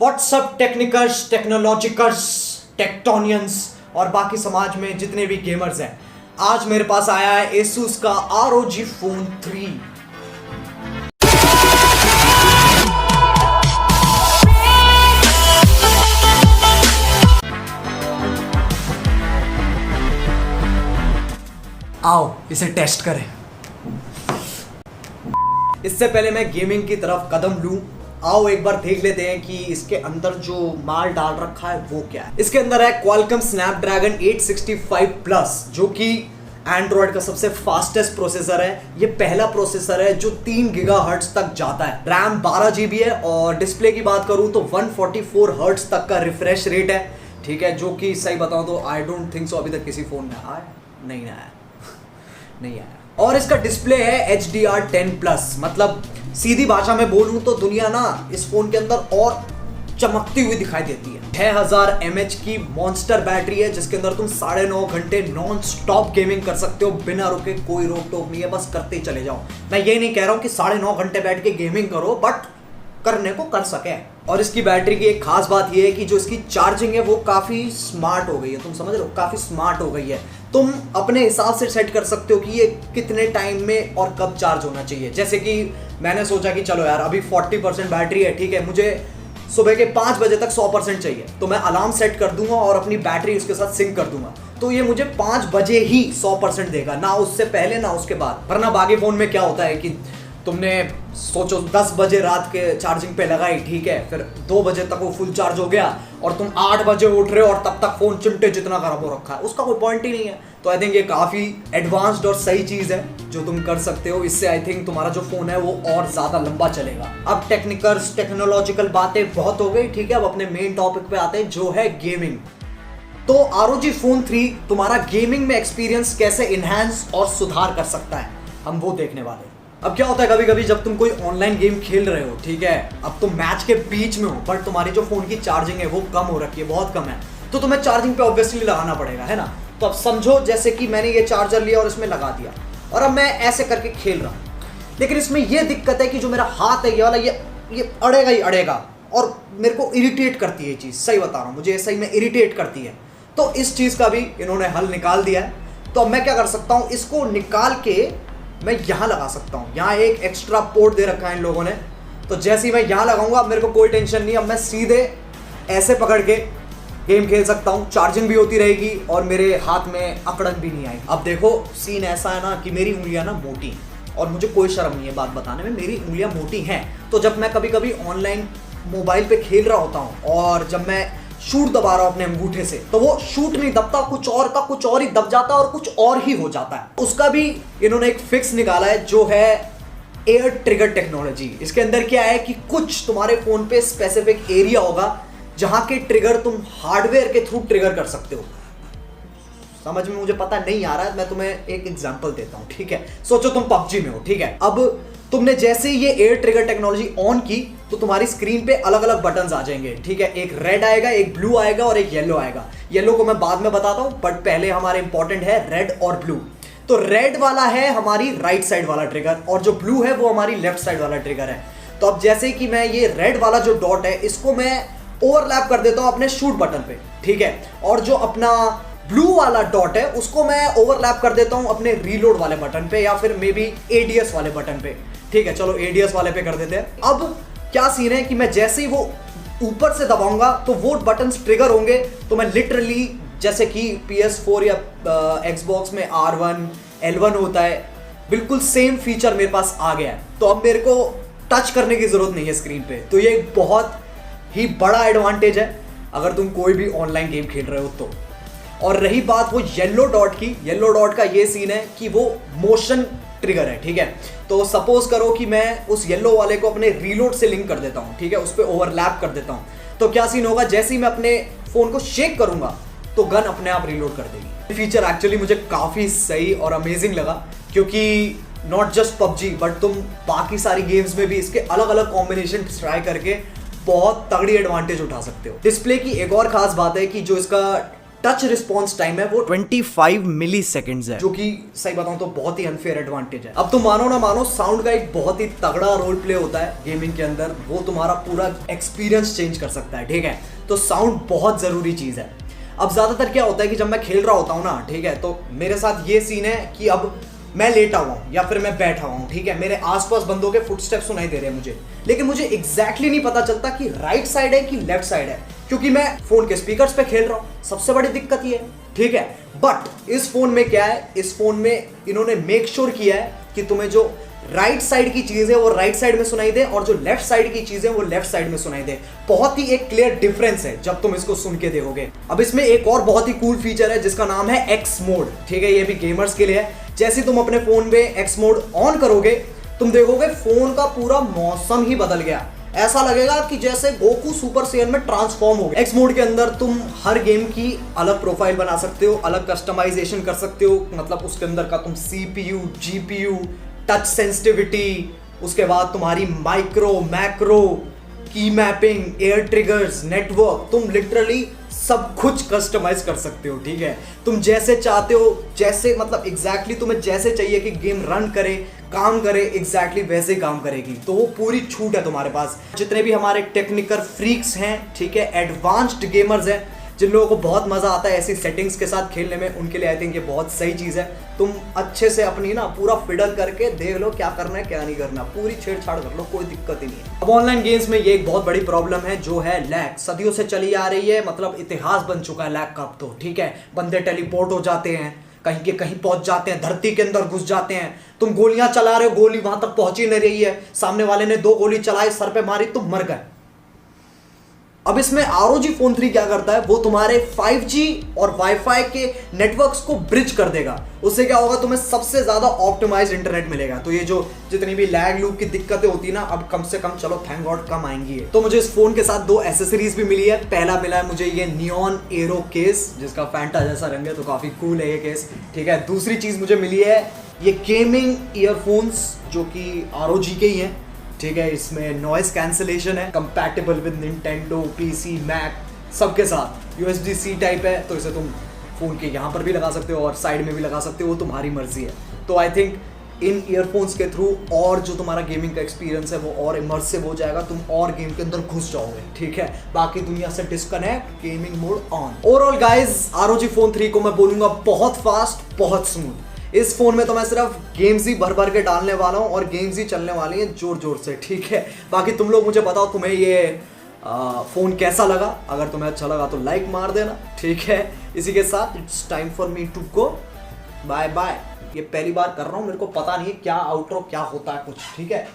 WhatsApp टेक्निकर्स, टेक्नोलॉजिकर्स, टेक्टोनियंस और बाकी समाज में जितने भी गेमर्स हैं, आज मेरे पास आया है Asus का ROG Phone 3। आओ इसे टेस्ट करें। इससे पहले मैं गेमिंग की तरफ कदम लूं, आओ एक बार देख लेते हैं कि इसके अंदर जो माल डाल रखा है वो क्या है। इसके अंदर है Qualcomm Snapdragon 865 प्लस, जो कि एंड्रॉयड का सबसे फास्टेस्ट प्रोसेसर है। ये पहला प्रोसेसर है जो 3 गीगाहर्ट्ज तक जाता है। रैम 12 GB है और डिस्प्ले की बात करूं तो 144 हर्ट्ज तक का रिफ्रेश रेट है, ठीक है, जो कि सही बताऊं तो आई डोंट थिंक सो अभी तक किसी फोन में आया नहीं आया नहीं आया। और इसका डिस्प्ले है HDR10 प्लस, मतलब सीधी भाषा में बोलूं तो दुनिया ना इस फोन के अंदर और चमकती हुई दिखाई देती है। 6000 mAh की मॉन्स्टर बैटरी है जिसके अंदर तुम 9.5 घंटे नॉन स्टॉप गेमिंग कर सकते हो बिना रुके, कोई रोक टोक नहीं है, बस करते ही चले जाओ। मैं ये नहीं कह रहा हूं कि 9.5 घंटे बैठ के गेमिंग करो, बट करने को कर सके। और इसकी बैटरी की एक खास बात यह है कि जो इसकी चार्जिंग है वो काफी स्मार्ट हो गई है। तुम समझ रहे हो, काफी स्मार्ट हो गई है। तुम अपने हिसाब से सेट कर सकते हो कि ये कितने टाइम में और कब चार्ज होना चाहिए। जैसे कि मैंने सोचा कि चलो यार अभी 40% बैटरी है, ठीक है, मुझे सुबह के 5 बजे तक 100% चाहिए, तो मैं अलार्म सेट कर दूंगा और अपनी बैटरी उसके साथ सिंक कर दूंगा, तो ये मुझे 5 बजे ही 100% देगा, ना उससे पहले ना उसके बाद। वरना बाकी फोन में क्या होता है कि तुमने सोचो 10 बजे रात के चार्जिंग पे लगाई, ठीक है, फिर 2 बजे तक वो फुल चार्ज हो गया और तुम 8 बजे उठ रहे हो और तब तक फोन चिमटे जितना खराब हो रखा है, उसका कोई पॉइंट ही नहीं है। तो आई थिंक ये काफी एडवांस्ड और सही चीज है जो तुम कर सकते हो। इससे आई थिंक तुम्हारा जो फोन है वो और ज्यादा लंबा चलेगा। अब टेक्निकल्स, टेक्नोलॉजिकल बातें बहुत हो गई, ठीक है, अब अपने मेन टॉपिक पे आते हैं जो है गेमिंग। तो ROG Phone 3 तुम्हारा गेमिंग में एक्सपीरियंस कैसे इनहैंस और सुधार कर सकता है, हम वो देखने वाले हैं। अब क्या होता है, कभी कभी जब तुम कोई ऑनलाइन गेम खेल रहे हो, ठीक है, अब तुम मैच के बीच में हो बट तुम्हारी जो फोन की चार्जिंग है वो कम हो रखी है, बहुत कम है, तो तुम्हें चार्जिंग पे ऑब्वियसली लगाना पड़ेगा, है ना। तो अब समझो जैसे कि मैंने ये चार्जर लिया और इसमें लगा दिया और अब मैं ऐसे करके खेल रहा हूँ, लेकिन इसमें ये दिक्कत है कि जो मेरा हाथ है ये वाला, ये अड़ेगा ही अड़ेगा और मेरे को इरिटेट करती है ये चीज़, सही बता रहा हूँ, मुझे सही में इरिटेट करती है। तो इस चीज़ का भी इन्होंने हल निकाल दिया है। तो अब मैं क्या कर सकता हूँ, इसको निकाल के मैं यहाँ लगा सकता हूँ। यहाँ एक एक्स्ट्रा पोर्ट दे रखा है इन लोगों ने, तो जैसे ही मैं यहाँ लगाऊंगा अब मेरे को कोई टेंशन नहीं, अब मैं सीधे ऐसे पकड़ के गेम खेल सकता हूँ, चार्जिंग भी होती रहेगी और मेरे हाथ में अकड़न भी नहीं आई। अब देखो सीन ऐसा है ना कि मेरी उंगलियां ना मोटी हैं और मुझे कोई शर्म नहीं है बात बताने में, मेरी उंगलियां मोटी हैं। तो जब मैं कभी कभी ऑनलाइन मोबाइल पे खेल रहा होता हूँ और जब मैं शूट दबा रहा हूं अपने अंगूठे से, तो वो शूट नहीं दबता, कुछ और का कुछ और ही दब जाता है और कुछ और ही हो जाता है। उसका भी इन्होंने एक फिक्स निकाला है जो है एयर ट्रिगर टेक्नोलॉजी। इसके अंदर क्या है कि कुछ तुम्हारे फोन पे स्पेसिफिक एरिया होगा जहां के ट्रिगर तुम हार्डवेयर के थ्रू ट्रिगर कर सकते हो। समझ में मुझे पता नहीं आ रहा है, मैं तुम्हें एक एग्जांपल देता हूं, ठीक है। सोचो तुम PUBG में हो, ठीक है, अब तुमने जैसे ये एयर ट्रिगर टेक्नोलॉजी ऑन की तो तुम्हारी स्क्रीन पे अलग अलग बटन्स आ जाएंगे, ठीक है, एक रेड आएगा, एक ब्लू आएगा और एक येलो आएगा। येलो को मैं बाद में बताता हूं, बट पहले हमारे इंपॉर्टेंट है रेड और ब्लू। तो रेड वाला है हमारी राइट साइड वाला ट्रिगर और जो ब्लू है वो हमारी लेफ्ट साइड वाला ट्रिगर है। तो अब जैसे कि मैं ये रेड वाला जो डॉट है इसको मैं ओवरलैप कर देता हूं अपने शूट बटन पे, ठीक है, और जो अपना ब्लू वाला डॉट है उसको मैं ओवरलैप कर देता हूं अपने रीलोड वाले बटन पे या फिर मे बी ADS वाले बटन पे, ठीक है, चलो ADS वाले पे कर देते हैं। अब क्या सीन है कि मैं जैसे ही वो ऊपर से दबाऊंगा तो वो बटन्स ट्रिगर होंगे, तो मैं लिटरली जैसे कि PS4 या Xbox में R1 L1 होता है, बिल्कुल सेम फीचर मेरे पास आ गया है। तो अब मेरे को टच करने की जरूरत नहीं है स्क्रीन पे। तो ये एक बहुत ही बड़ा एडवांटेज है अगर तुम कोई भी ऑनलाइन गेम खेल रहे हो तो। और रही बात वो येलो डॉट की, येलो डॉट का ये सीन है कि वो मोशन ट्रिगर है, ठीक है। तो सपोज करो कि मैं उस येलो वाले को अपने रीलोड से लिंक कर देता हूँ, ठीक है, उस पर ओवरलैप कर देता हूँ, तो क्या सीन होगा, जैसे ही मैं अपने फोन को शेक करूंगा तो गन अपने आप रीलोड कर देगी। फीचर एक्चुअली मुझे काफी सही और अमेजिंग लगा, क्योंकि नॉट जस्ट PUBG बट तुम बाकी सारी गेम्स में भी इसके अलग अलग कॉम्बिनेशन ट्राई करके बहुत तगड़ी एडवांटेज उठा सकते हो। डिस्प्ले की एक और खास बात है कि जो इसका टच रिस्पॉन्स टाइम है वो 25 मिली सेकेंड्स है, जो कि सही बताऊं तो बहुत ही अनफेयर एडवांटेज है। अब तुम मानो ना मानो, साउंड का एक बहुत ही तगड़ा रोल प्ले होता है गेमिंग के अंदर, वो तुम्हारा पूरा एक्सपीरियंस चेंज कर सकता है, ठीक है। तो साउंड बहुत जरूरी चीज है। अब ज्यादातर क्या होता है कि जब मैं खेल रहा होता हूँ ना, ठीक है, तो मेरे साथ ये सीन है कि अब मैं लेटा हुआ हूँ या फिर मैं बैठा हुआ हूँ, ठीक है, मेरे आसपास बंदों के फुटस्टेप्स सुनाई दे रहे हैं मुझे, लेकिन मुझे एग्जैक्टली नहीं पता चलता कि राइट साइड है कि लेफ्ट साइड है, क्योंकि मैं फोन के स्पीकर्स पे खेल रहा हूँ। सबसे बड़ी दिक्कत ये है, ठीक है। बट इस फोन में क्या है, इस फोन में इन्होंने मेक श्योर किया है कि तुम्हें जो राइट साइड की चीज है वो राइट साइड में सुनाई दे, और जो लेफ्ट साइड की चीज है वो लेफ्ट साइड में सुनाई दे। बहुत ही एक क्लियर डिफरेंस है जब तुम इसको सुन के देखोगे। अब इसमें एक और बहुत ही कूल फीचर है जिसका नाम है एक्स मोड, ठीक है, ये भी गेमर्स के लिए है। जैसे तुम अपने फोन में एक्स मोड ऑन करोगे, तुम देखोगे फोन का पूरा मौसम ही बदल गया। ऐसा लगेगा कि जैसे गोकू सुपर सैयन में ट्रांसफॉर्म हो गया। एक्स मोड के अंदर तुम हर गेम की अलग प्रोफाइल बना सकते हो, अलग कस्टमाइजेशन कर सकते हो, मतलब उसके अंदर का तुम CPU, GPU, टच सेंसिटिविटी, उसके बाद तुम्हारी माइक्रो, मैक्रो, की मैपिंग, एयर ट्रिगर्स, नेटवर्क, तुम लिटरली सब कुछ कस्टमाइज कर सकते हो, ठीक है। तुम जैसे चाहते हो, जैसे मतलब एग्जैक्टली तुम्हें जैसे चाहिए कि गेम रन करे, काम करे, एग्जैक्टली वैसे काम करेगी। तो वो पूरी छूट है तुम्हारे पास। जितने भी हमारे टेक्निकल फ्रीक्स हैं, ठीक है, एडवांस्ड गेमर्स हैं, जिन लोगों को बहुत मजा आता है ऐसी सेटिंग्स के साथ खेलने में, उनके लिए आई थिंक ये बहुत सही चीज है। तुम अच्छे से अपनी ना पूरा फिडल करके देख लो क्या करना है क्या नहीं करना, पूरी छेड़छाड़ कर लो, कोई दिक्कत ही नहीं है। अब ऑनलाइन गेम्स में ये एक बहुत बड़ी प्रॉब्लम है जो है लैग, सदियों से चली आ रही है, मतलब इतिहास बन चुका है लैग का अब तो, ठीक है। बंदे टेलीपोर्ट हो जाते हैं, कहीं के कहीं पहुंच जाते हैं, धरती के अंदर घुस जाते हैं। तुम गोलियां चला रहे हो, गोली वहां तक पहुंच ही नहीं रही है, सामने वाले ने 2 गोली चलाई, सर पे मारी, तुम मर गए। अब इसमें ROG Phone 3 क्या करता है, वो तुम्हारे 5G और वाईफाई के नेटवर्क्स को ब्रिज कर देगा। उससे क्या होगा, तुम्हें सबसे ज्यादा ऑप्टिमाइज्ड इंटरनेट मिलेगा। तो ये जो जितनी भी लैग लूप की दिक्कतें होती ना, अब कम से कम चलो थैंक गॉड कम आएंगी। तो मुझे इस फोन के साथ 2 एसेसरीज भी मिली है। पहला मिला है मुझे ये नियॉन एरो केस, जिसका फैंटा जैसा रंग है, तो काफी कूल है ये केस, ठीक है। दूसरी चीज मुझे मिली है ये गेमिंग ईयरफोन्स, जो कि ROG के ही हैं, ठीक है। इसमें नॉइस कैंसिलेशन है, compatible with Nintendo, PC, Mac सबके साथ। USB-C टाइप है, तो इसे तुम फोन के यहाँ पर भी लगा सकते हो और साइड में भी लगा सकते हो, वो तुम्हारी मर्जी है। तो आई थिंक इन ईयरफोन्स के थ्रू और जो तुम्हारा गेमिंग का एक्सपीरियंस है वो और इमर्सिव हो जाएगा, तुम और गेम के अंदर घुस जाओगे, ठीक है। बाकी दुनिया से disconnect, gaming mode on. Overall guys, ROG Phone 3 को मैं बोलूंगा बहुत फास्ट, बहुत स्मूथ। इस फोन में तो मैं सिर्फ गेम्स ही भर भर के डालने वाला हूँ और गेम्स ही चलने वाली हैं जोर जोर से, ठीक है। बाकी तुम लोग मुझे बताओ तुम्हें ये फोन कैसा लगा। अगर तुम्हें अच्छा लगा तो लाइक मार देना, ठीक है। इसी के साथ it's time for me to go, bye bye. ये पहली बार कर रहा हूँ, मेरे को पता नहीं है क्या आउटरो क्या होता है कुछ, ठीक है।